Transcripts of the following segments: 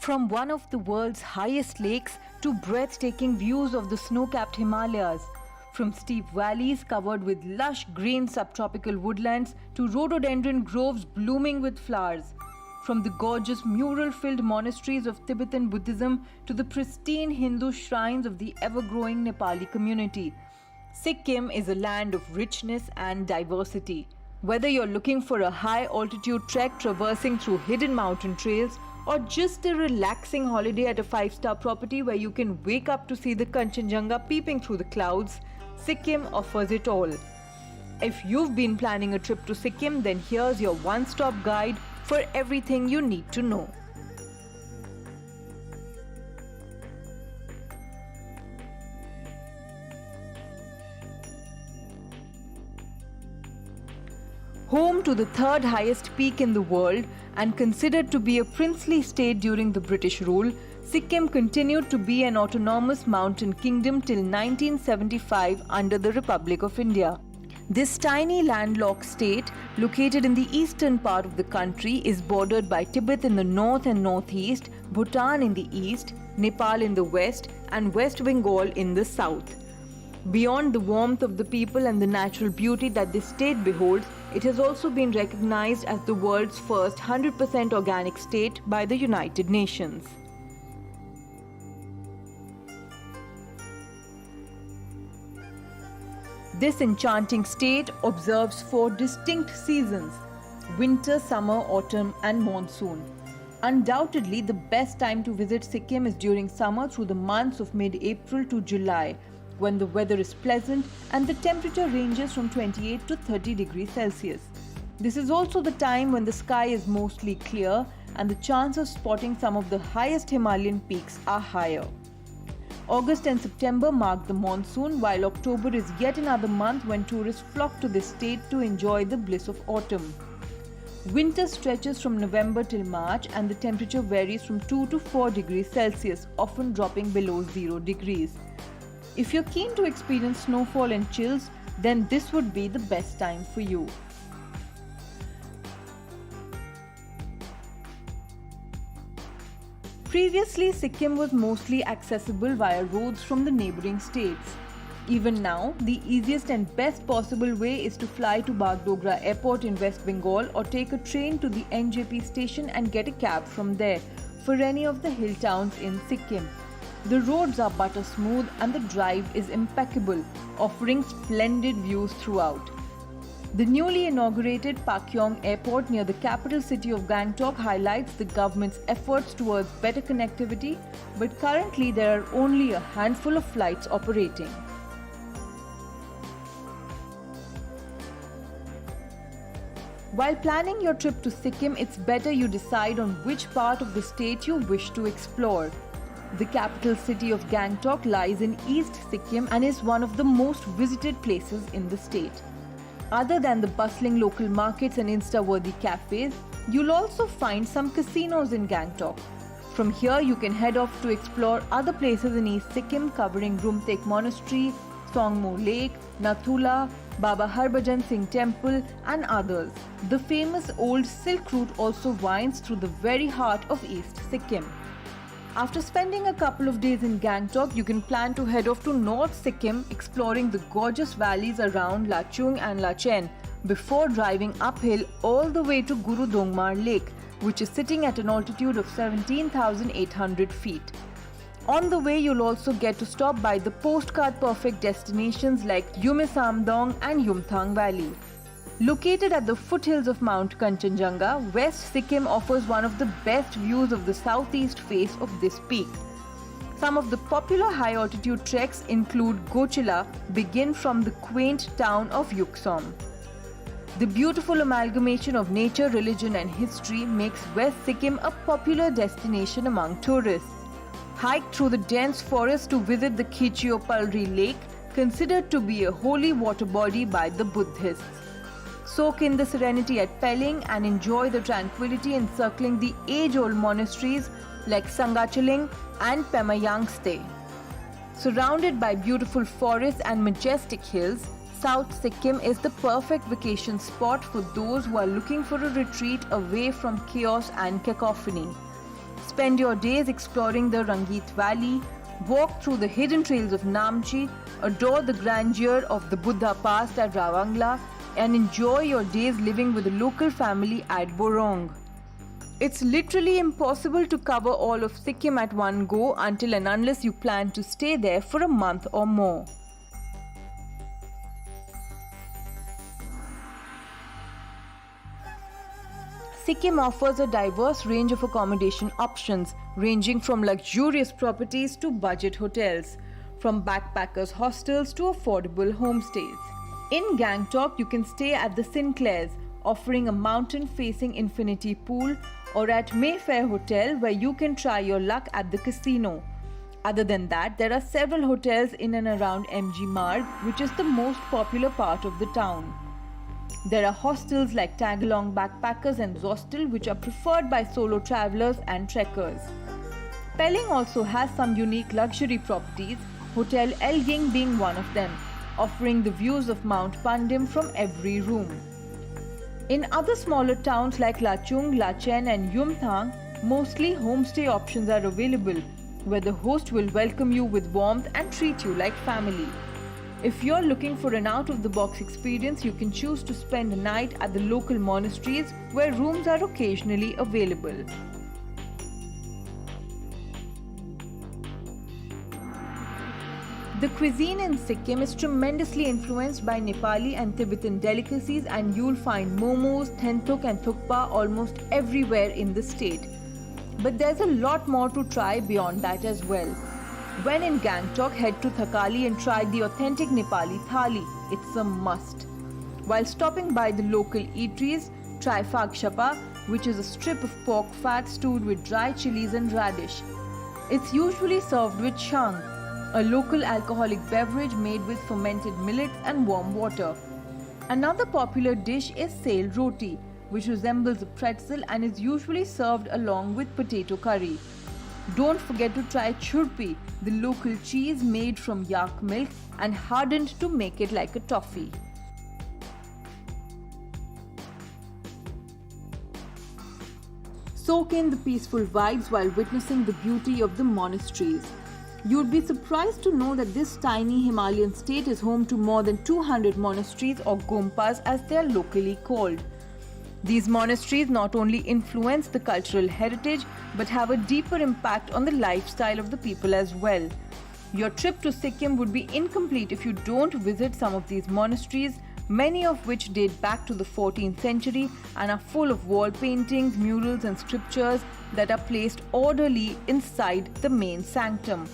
From one of the world's highest lakes to breathtaking views of the snow-capped Himalayas, from steep valleys covered with lush green subtropical woodlands to rhododendron groves blooming with flowers, from the gorgeous mural-filled monasteries of Tibetan Buddhism to the pristine Hindu shrines of the ever-growing Nepali community, Sikkim is a land of richness and diversity. Whether you're looking for a high-altitude trek traversing through hidden mountain trails or just a relaxing holiday at a 5-star property where you can wake up to see the Kanchenjunga peeping through the clouds, Sikkim offers it all. If you've been planning a trip to Sikkim, then here's your one-stop guide for everything you need to know. Home to the third highest peak in the world and considered to be a princely state during the British rule, Sikkim continued to be an autonomous mountain kingdom till 1975 under the Republic of India. This tiny landlocked state, located in the eastern part of the country, is bordered by Tibet in the north and northeast, Bhutan in the east, Nepal in the west, and West Bengal in the south. Beyond the warmth of the people and the natural beauty that this state beholds, it has also been recognized as the world's first 100% organic state by the United Nations. This enchanting state observes 4 distinct seasons: winter, summer, autumn, and monsoon. Undoubtedly, the best time to visit Sikkim is during summer through the months of mid-April to July, when the weather is pleasant and the temperature ranges from 28 to 30 degrees Celsius. This is also the time when the sky is mostly clear and the chance of spotting some of the highest Himalayan peaks are higher. August and September mark the monsoon, while October is yet another month when tourists flock to this state to enjoy the bliss of autumn. Winter stretches from November till March and the temperature varies from 2 to 4 degrees Celsius, often dropping below 0 degrees. If you're keen to experience snowfall and chills, then this would be the best time for you. Previously, Sikkim was mostly accessible via roads from the neighbouring states. Even now, the easiest and best possible way is to fly to Bagdogra Airport in West Bengal or take a train to the NJP station and get a cab from there for any of the hill towns in Sikkim. The roads are butter smooth and the drive is impeccable, offering splendid views throughout. The newly inaugurated Pakyong Airport near the capital city of Gangtok highlights the government's efforts towards better connectivity, but currently there are only a handful of flights operating. While planning your trip to Sikkim, it's better you decide on which part of the state you wish to explore. The capital city of Gangtok lies in East Sikkim and is one of the most visited places in the state. Other than the bustling local markets and Insta-worthy cafes, you'll also find some casinos in Gangtok. From here, you can head off to explore other places in East Sikkim covering Rumtek Monastery, Songmo Lake, Nathula, Baba Harbhajan Singh Temple and others. The famous old Silk Route also winds through the very heart of East Sikkim. After spending a couple of days in Gangtok, you can plan to head off to North Sikkim, exploring the gorgeous valleys around Lachung and Lachen before driving uphill all the way to Guru Dongmar Lake, which is sitting at an altitude of 17,800 feet. On the way, you'll also get to stop by the postcard-perfect destinations like Yumesamdong and Yumthang Valley. Located at the foothills of Mount Kanchenjunga, West Sikkim offers one of the best views of the southeast face of this peak. Some of the popular high-altitude treks include Gochila, begin from the quaint town of Yuksom. The beautiful amalgamation of nature, religion and history makes West Sikkim a popular destination among tourists. Hike through the dense forest to visit the Khichiopalri Lake, considered to be a holy water body by the Buddhists. Soak in the serenity at Pelling and enjoy the tranquility encircling the age-old monasteries like Sangachaling and Pemayangste. Surrounded by beautiful forests and majestic hills, South Sikkim is the perfect vacation spot for those who are looking for a retreat away from chaos and cacophony. Spend your days exploring the Rangit Valley, walk through the hidden trails of Namchi, adore the grandeur of the Buddha Pass at Ravangla, and enjoy your days living with a local family at Borong. It's literally impossible to cover all of Sikkim at one go until and unless you plan to stay there for a month or more. Sikkim offers a diverse range of accommodation options, ranging from luxurious properties to budget hotels, from backpackers' hostels to affordable homestays. In Gangtok, you can stay at the Sinclairs, offering a mountain-facing infinity pool, or at Mayfair Hotel, where you can try your luck at the casino. Other than that, there are several hotels in and around MG Marg, which is the most popular part of the town. There are hostels like Tagalong Backpackers and Zostel, which are preferred by solo travelers and trekkers. Pelling also has some unique luxury properties, Hotel Elging being one of them, offering the views of Mount Pandim from every room. In other smaller towns like Lachung, Lachen and Yumthang, mostly homestay options are available, where the host will welcome you with warmth and treat you like family. If you're looking for an out-of-the-box experience, you can choose to spend a night at the local monasteries where rooms are occasionally available. The cuisine in Sikkim is tremendously influenced by Nepali and Tibetan delicacies, and you'll find momos, tentuk and thukpa almost everywhere in the state. But there's a lot more to try beyond that as well. When in Gangtok, head to Thakali and try the authentic Nepali thali. It's a must. While stopping by the local eateries, try Phag Shapa, which is a strip of pork fat stewed with dry chilies and radish. It's usually served with shang, a local alcoholic beverage made with fermented millets and warm water. Another popular dish is sail roti, which resembles a pretzel and is usually served along with potato curry. Don't forget to try churpi, the local cheese made from yak milk and hardened to make it like a toffee. Soak in the peaceful vibes while witnessing the beauty of the monasteries. You'd be surprised to know that this tiny Himalayan state is home to more than 200 monasteries, or gompas as they are locally called. These monasteries not only influence the cultural heritage but have a deeper impact on the lifestyle of the people as well. Your trip to Sikkim would be incomplete if you don't visit some of these monasteries, many of which date back to the 14th century and are full of wall paintings, murals and scriptures that are placed orderly inside the main sanctum.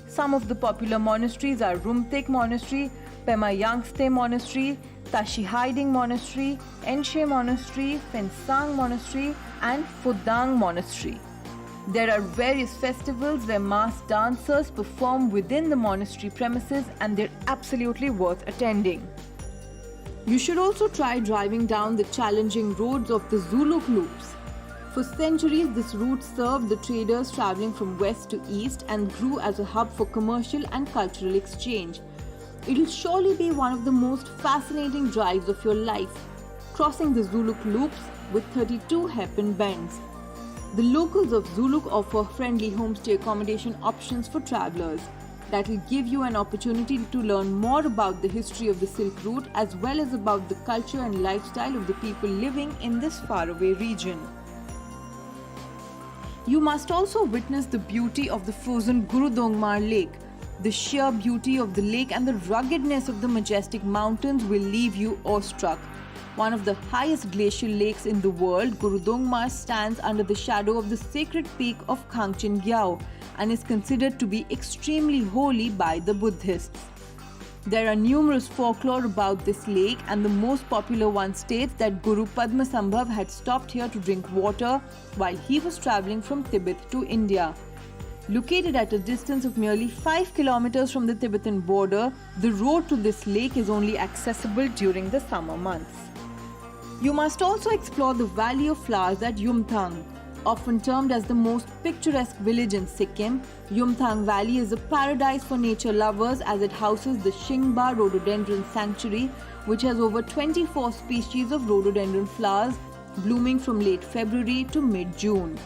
Some of the popular monasteries are Rumtek Monastery, Pema Yangste Monastery, Tashi Hiding Monastery, Enshe Monastery, Fensang Monastery and Phudang Monastery. There are various festivals where mass dancers perform within the monastery premises, and they're absolutely worth attending. You should also try driving down the challenging roads of the Zuluk Loops. For centuries, this route served the traders traveling from west to east and grew as a hub for commercial and cultural exchange. It will surely be one of the most fascinating drives of your life, crossing the Zuluk Loops with 32 hairpin bends. The locals of Zuluk offer friendly homestay accommodation options for travelers that will give you an opportunity to learn more about the history of the Silk Route as well as about the culture and lifestyle of the people living in this faraway region. You must also witness the beauty of the frozen Gurudongmar Lake. The sheer beauty of the lake and the ruggedness of the majestic mountains will leave you awestruck. One of the highest glacial lakes in the world, Gurudongmar stands under the shadow of the sacred peak of Khangchen Gyao and is considered to be extremely holy by the Buddhists. There are numerous folklore about this lake, and the most popular one states that Guru Padmasambhav had stopped here to drink water while he was travelling from Tibet to India. Located at a distance of nearly 5 kilometers from the Tibetan border, the road to this lake is only accessible during the summer months. You must also explore the Valley of Flowers at Yumthang. Often termed as the most picturesque village in Sikkim, Yumthang Valley is a paradise for nature lovers as it houses the Shingba Rhododendron Sanctuary, which has over 24 species of rhododendron flowers blooming from late February to mid-June.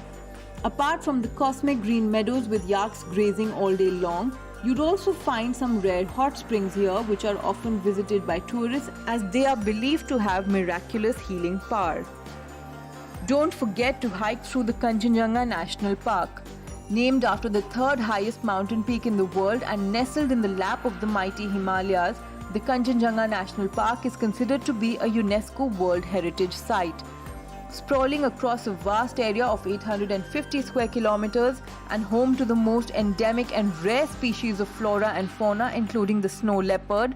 Apart from the cosmic green meadows with yaks grazing all day long, you'd also find some rare hot springs here which are often visited by tourists as they are believed to have miraculous healing power. Don't forget to hike through the Kanchenjunga National Park. Named after the third highest mountain peak in the world and nestled in the lap of the mighty Himalayas, the Kanchenjunga National Park is considered to be a UNESCO World Heritage Site. Sprawling across a vast area of 850 square kilometers and home to the most endemic and rare species of flora and fauna including the snow leopard,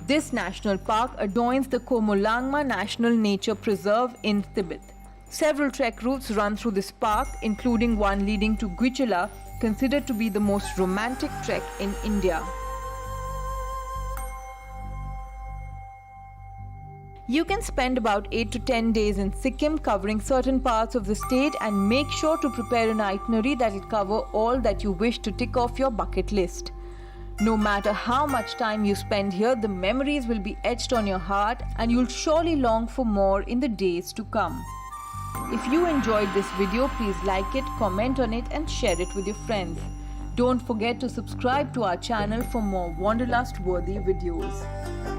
this national park adorns the Komolangma National Nature Preserve in Tibet. Several trek routes run through this park, including one leading to Guichela, considered to be the most romantic trek in India. You can spend about 8 to 10 days in Sikkim covering certain parts of the state and make sure to prepare an itinerary that will cover all that you wish to tick off your bucket list. No matter how much time you spend here, the memories will be etched on your heart and you'll surely long for more in the days to come. If you enjoyed this video, please like it, comment on it and share it with your friends. Don't forget to subscribe to our channel for more wanderlust-worthy videos.